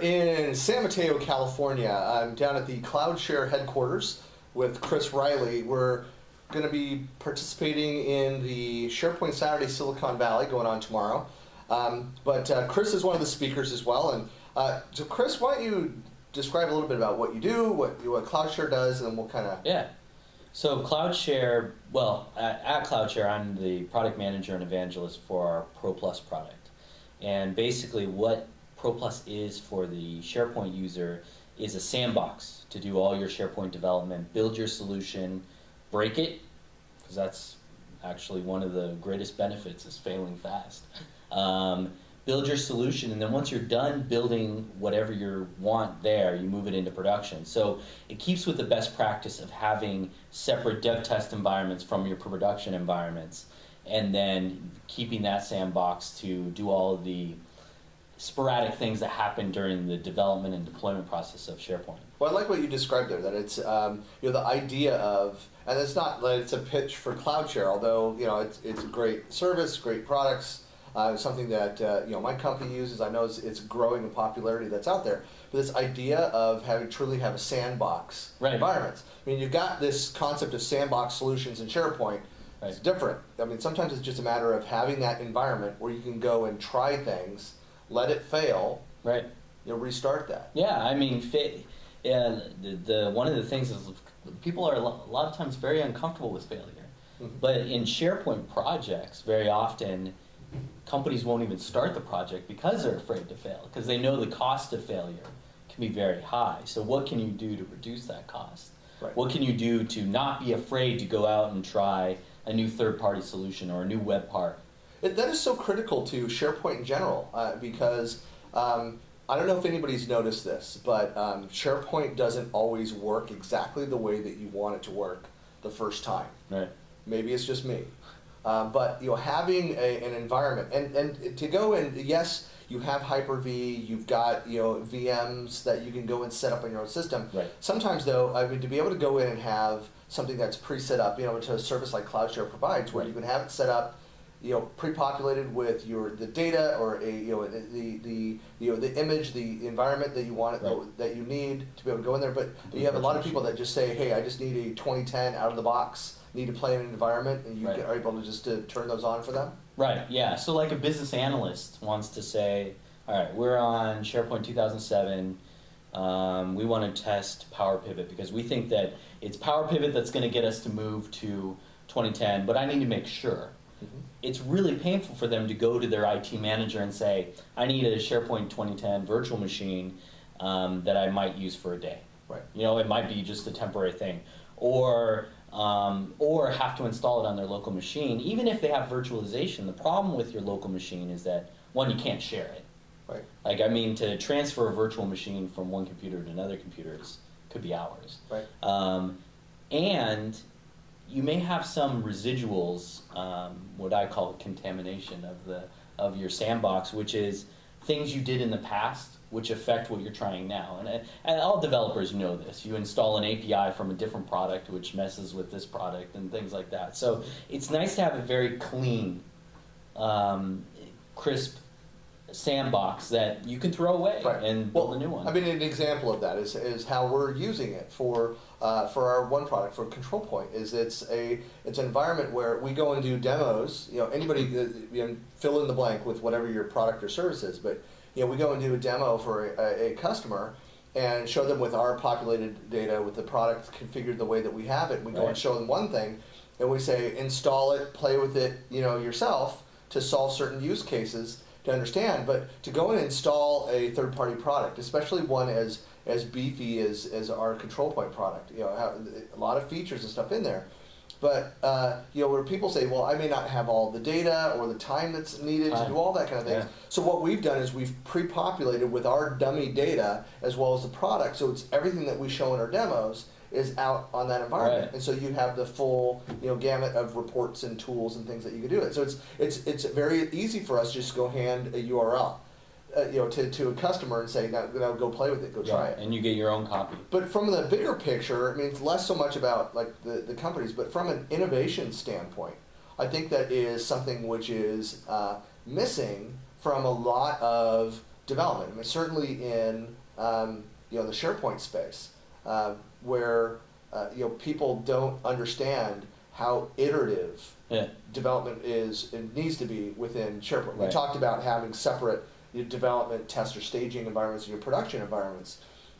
here in San Mateo, California. I'm down at the CloudShare headquarters with Chris Riley. We're going to be participating in the SharePoint Saturday Silicon Valley going on tomorrow. But Chris is one of the speakers as well. And so Chris, why don't you describe a little bit about what you do, what CloudShare does, and then we'll kind of... Yeah. So CloudShare, well, at CloudShare, I'm the product manager and evangelist for our Pro Plus product. And basically what Pro Plus is for the SharePoint user is a sandbox to do all your SharePoint development, build your solution, break it, because that's actually one of the greatest benefits is failing fast. Build your solution, and then once you're done building whatever you want there, you move it into production. So it keeps with the best practice of having separate dev test environments from your production environments, and then keeping that sandbox to do all of the sporadic things that happen during the development and deployment process of SharePoint. Well, I like what you described there, that it's the idea of, and it's not that it's a pitch for CloudShare, although it's a great service, great products, something that my company uses. I know it's growing in popularity that's out there. But this idea of truly have a sandbox environments. I mean, you've got this concept of sandbox solutions in SharePoint. Right. It's different. I mean, sometimes it's just a matter of having that environment where you can go and try things, let it fail, right? Restart that. Yeah, I mean, one of the things is people are a lot of times very uncomfortable with failure. Mm-hmm. But in SharePoint projects, very often companies won't even start the project because they're afraid to fail, because they know the cost of failure can be very high. So what can you do to reduce that cost? Right. What can you do to not be afraid to go out and try a new third-party solution or a new web part? That is so critical to SharePoint in general, because I don't know if anybody's noticed this, but SharePoint doesn't always work exactly the way that you want it to work the first time. Right. Maybe it's just me. But having an environment, and to go in, yes, you have Hyper-V, you've got VMs that you can go and set up on your own system. Right. Sometimes though, I mean, to be able to go in and have something that's pre-set up, to a service like CloudShare provides, where you can have it set up, pre-populated with the data or the image, the environment that you want that you need to be able to go in there. But you have a lot of people that just say, hey, I just need a 2010 out of the box, need to play in an environment, and you are able to just turn those on for them. Right. Yeah. So like a business analyst wants to say, all right, we're on SharePoint 2007. We want to test Power Pivot because we think that it's Power Pivot that's going to get us to move to 2010, but I need to make sure. Mm-hmm. It's really painful for them to go to their IT manager and say, I need a SharePoint 2010 virtual machine that I might use for a day. Right. It might be just a temporary thing. Or have to install it on their local machine. Even if they have virtualization, the problem with your local machine is that, one, you can't share it. Right. Like, I mean, to transfer a virtual machine from one computer to another computer could be hours. Right. And you may have some residuals, what I call contamination of your sandbox, which is things you did in the past which affect what you're trying now. And all developers know this. You install an API from a different product which messes with this product and things like that. So it's nice to have a very clean, crisp sandbox that you can throw away and build a new one. I mean, an example of that is how we're using it for our one product, for Control Point. It's an environment where we go and do demos. Anybody fill in the blank with whatever your product or service is, but we go and do a demo for a customer and show them with our populated data with the product configured the way that we have it. We go and show them one thing, and we say install it, play with it, yourself to solve certain use cases to understand. But to go and install a third-party product, especially one as beefy as our Control Point product, have a lot of features and stuff in there. But where people say, well, I may not have all the data or the time that's needed to do all that kind of things. Yeah. So what we've done is we've pre-populated with our dummy data as well as the product. So it's everything that we show in our demos is out on that environment. Right. And so you have the full gamut of reports and tools and things that you can do it. So it's very easy for us just to go hand a URL. To a customer and say, now go play with it, go try it. And you get your own copy. But from the bigger picture, I mean, it's less so much about like the companies, but from an innovation standpoint, I think that is something which is missing from a lot of development. I mean, certainly in the SharePoint space, where people don't understand how iterative development needs to be within SharePoint. Right. We talked about having separate development, test, or staging environments and your production environments.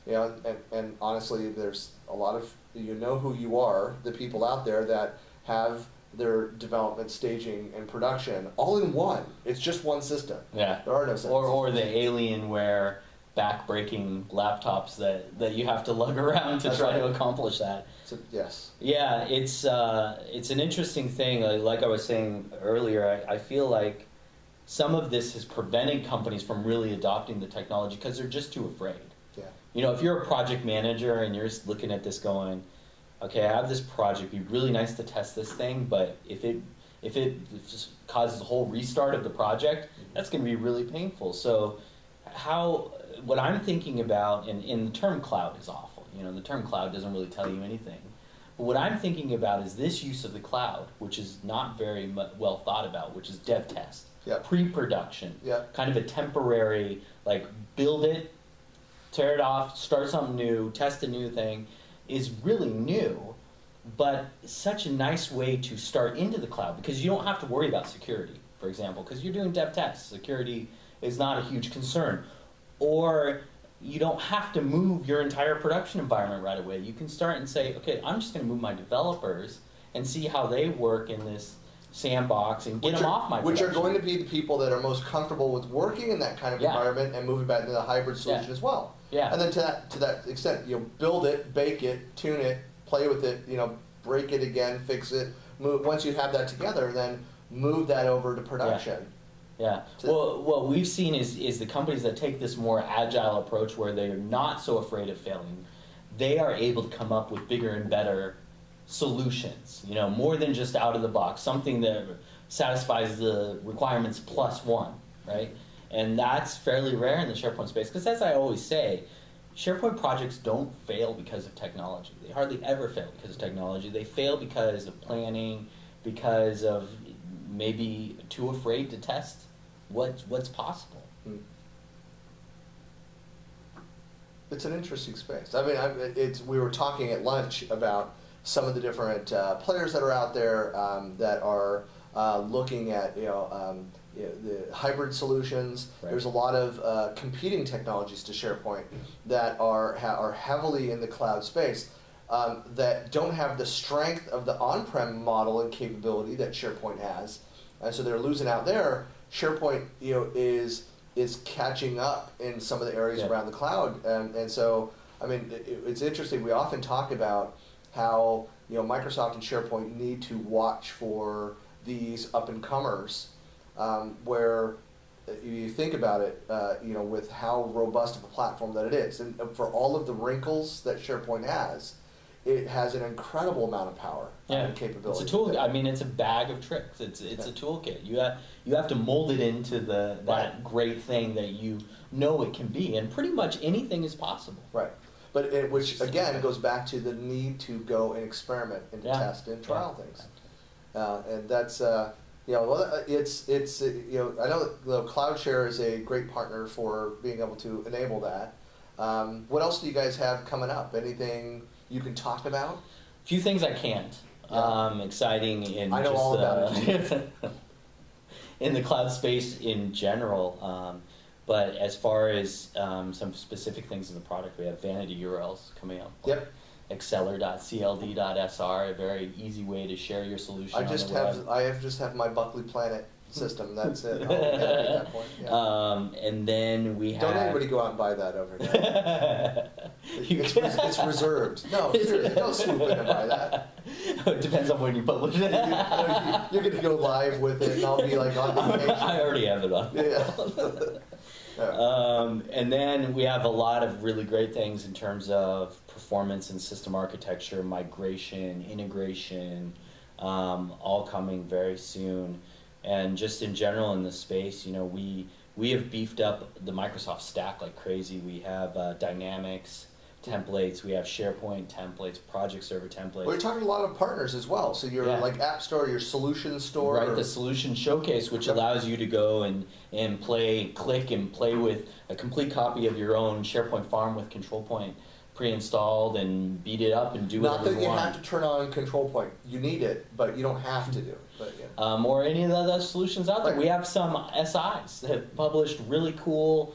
And honestly, there's a lot of who you are, the people out there that have their development, staging, and production all in one. It's just one system. Yeah. There are no systems. Or the Alienware back-breaking laptops that you have to lug around to try to accomplish that. Yes. Yeah, it's an interesting thing. Like I was saying earlier, I feel like some of this has prevented companies from really adopting the technology because they're just too afraid. Yeah. If you're a project manager and you're just looking at this going, okay, I have this project, it'd be really nice to test this thing, but if it just causes a whole restart of the project, that's going to be really painful. So what I'm thinking about, and the term cloud is awful, the term cloud doesn't really tell you anything. But what I'm thinking about is this use of the cloud, which is not very well thought about, which is dev test, pre-production, kind of a temporary, like build it, tear it off, start something new, test a new thing, is really new, but such a nice way to start into the cloud because you don't have to worry about security, for example, because you're doing dev tests. Security is not a huge concern. Or you don't have to move your entire production environment right away. You can start and say, okay, I'm just going to move my developers and see how they work in this sandbox and get them off my production. Which are going to be the people that are most comfortable with working in that kind of environment and moving back into the hybrid solution as well. Yeah. And then to that extent, build it, bake it, tune it, play with it, break it again, fix it. Once you have that together, then move that over to production. Yeah. Well, what we've seen is the companies that take this more agile approach where they're not so afraid of failing, they are able to come up with bigger and better solutions, more than just out of the box, something that satisfies the requirements plus one, right? And that's fairly rare in the SharePoint space because, as I always say, SharePoint projects don't fail because of technology. They hardly ever fail because of technology. They fail because of planning, because of maybe too afraid to test what's possible. It's an interesting space. I mean, we were talking at lunch about some of the different players that are out there that are looking at the hybrid solutions. Right. There's a lot of competing technologies to SharePoint that are heavily in the cloud space that don't have the strength of the on-prem model and capability that SharePoint has, and so they're losing out there. SharePoint is catching up in some of the areas around the cloud, and so I mean it's interesting. We often talk about how Microsoft and SharePoint need to watch for these up-and-comers, where you think about it, with how robust of a platform that it is, and for all of the wrinkles that SharePoint has, it has an incredible amount of power and capability. It's a tool. I mean, it's a bag of tricks. It's a toolkit. You have to mold it into that great thing that it can be, and pretty much anything is possible. Right. But which again goes back to the need to go and experiment and to test and trial things, and that's it's I know that CloudShare is a great partner for being able to enable that. What else do you guys have coming up? Anything you can talk about? A few things I can't. Exciting in I know just, all about it. in the cloud space in general. But as far as some specific things in the product, we have vanity URLs coming up. Yep. Axceler.cld.sr, a very easy way to share your solution. I just have my Buckley Planet system. That's it. At that point. Yeah. And then we have. Don't anybody go out and buy that over there. It's reserved. No, seriously, don't swoop in and buy that. It depends on when you publish it. You're going to go live with it, and I'll be like on vacation. I already have it on. And then we have a lot of really great things in terms of performance and system architecture, migration, integration, all coming very soon. And just in general in this space, we have beefed up the Microsoft stack like crazy. We have Dynamics templates. We have SharePoint templates, project server templates. Well, you're talking to a lot of partners as well. So you're like App Store, your solution store. Right, the solution showcase, which allows you to go and click and play with a complete copy of your own SharePoint farm with Control Point pre-installed and beat it up and do whatever you want. Not that you have to turn on Control Point. You need it, but you don't have to do it. But, yeah. Or any of the other solutions out there. Right. We have some SIs that have published really cool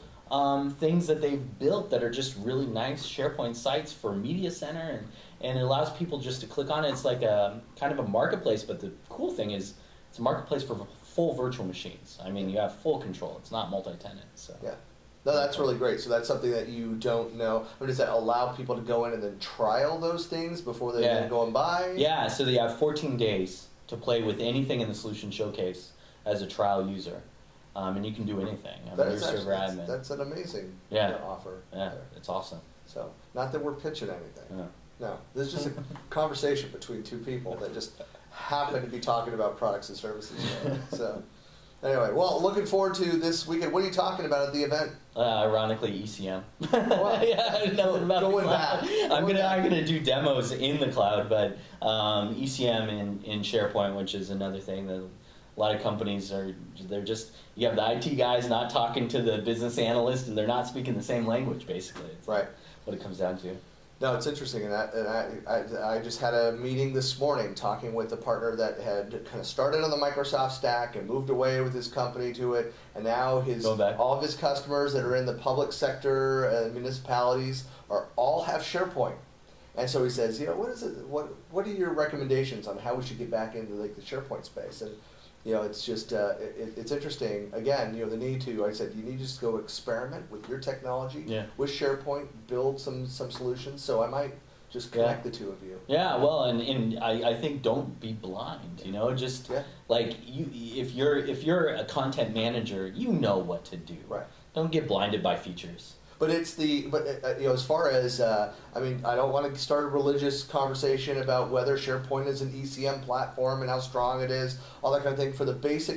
things that they've built that are just really nice SharePoint sites for Media Center, and it allows people just to click on it. It's like a kind of a marketplace, but the cool thing is it's a marketplace for full virtual machines. I mean, you have full control. It's not multi-tenant. So. Yeah. No, that's really great. So that's something that you don't know. Or does that allow people to go in and then trial those things before they then go and buy? Yeah, so they have 14 days to play with anything in the solution showcase as a trial user. And you can do anything. That's an amazing offer. Yeah, it's awesome. So, not that we're pitching anything. Yeah. No, this is just a conversation between two people that just happen to be talking about products and services. So, anyway, well, looking forward to this weekend. What are you talking about at the event? Ironically, ECM. Well, nothing about going back. I'm gonna do demos in the cloud, but ECM in SharePoint, which is another thing that a lot of companies you have the IT guys not talking to the business analyst, and they're not speaking the same language, basically. It's right. What it comes down to. No, it's interesting, and I just had a meeting this morning talking with a partner that had kind of started on the Microsoft stack and moved away with his company to it, and now all of his customers that are in the public sector and municipalities all have SharePoint. And so he says, what are your recommendations on how we should get back into like the SharePoint space? And it's just it's interesting. Again, the need to. I said you need to just go experiment with your technology with SharePoint, build some solutions. So I might just connect the two of you. Yeah, well, and I think don't be blind. Just like if you're a content manager, you know what to do. Right. Don't get blinded by features. But as far as I don't want to start a religious conversation about whether SharePoint is an ECM platform and how strong it is, all that kind of thing. For the things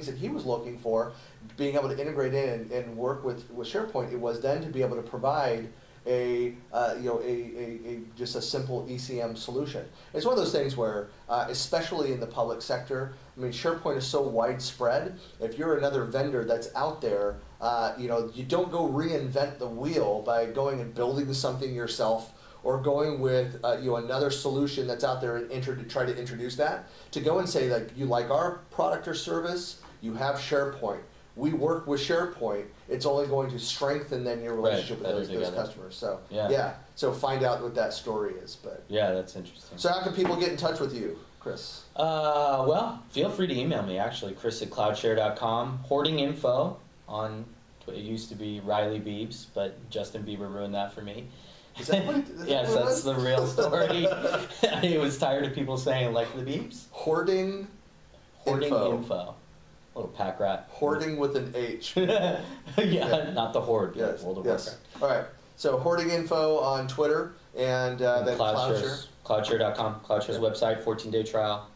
that he was looking for, being able to integrate in and work with SharePoint, it was then to be able to provide just a simple ECM solution. It's one of those things where, especially in the public sector, SharePoint is so widespread. If you're another vendor that's out there, you don't go reinvent the wheel by going and building something yourself or going with another solution that's out there and try to introduce that. To go and say that you like our product or service, you have SharePoint. We work with SharePoint. It's only going to strengthen then your relationship with those customers. So so find out what that story is. But yeah, that's interesting. So how can people get in touch with you, Chris? Well, feel free to email me actually, chris@cloudsshare.com. Hoarding info on it used to be Riley Beebs, but Justin Bieber ruined that for me. Is that yes, that's the real story. I was tired of people saying like the Beebs. Hoarding info. Little pack rat. Hoarding with an H. Not the Horde. Yes, World of yes. Warcraft. All right. So hoarding info on Twitter and then CloudShare. CloudShare.com. CloudShare's website, 14-day trial.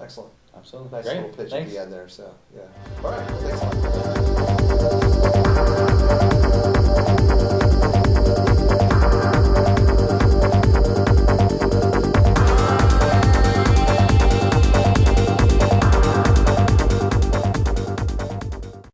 Excellent. Absolutely. Nice Great. little pitch Thanks. at the end there. So yeah. All right. Well, thanks a lot.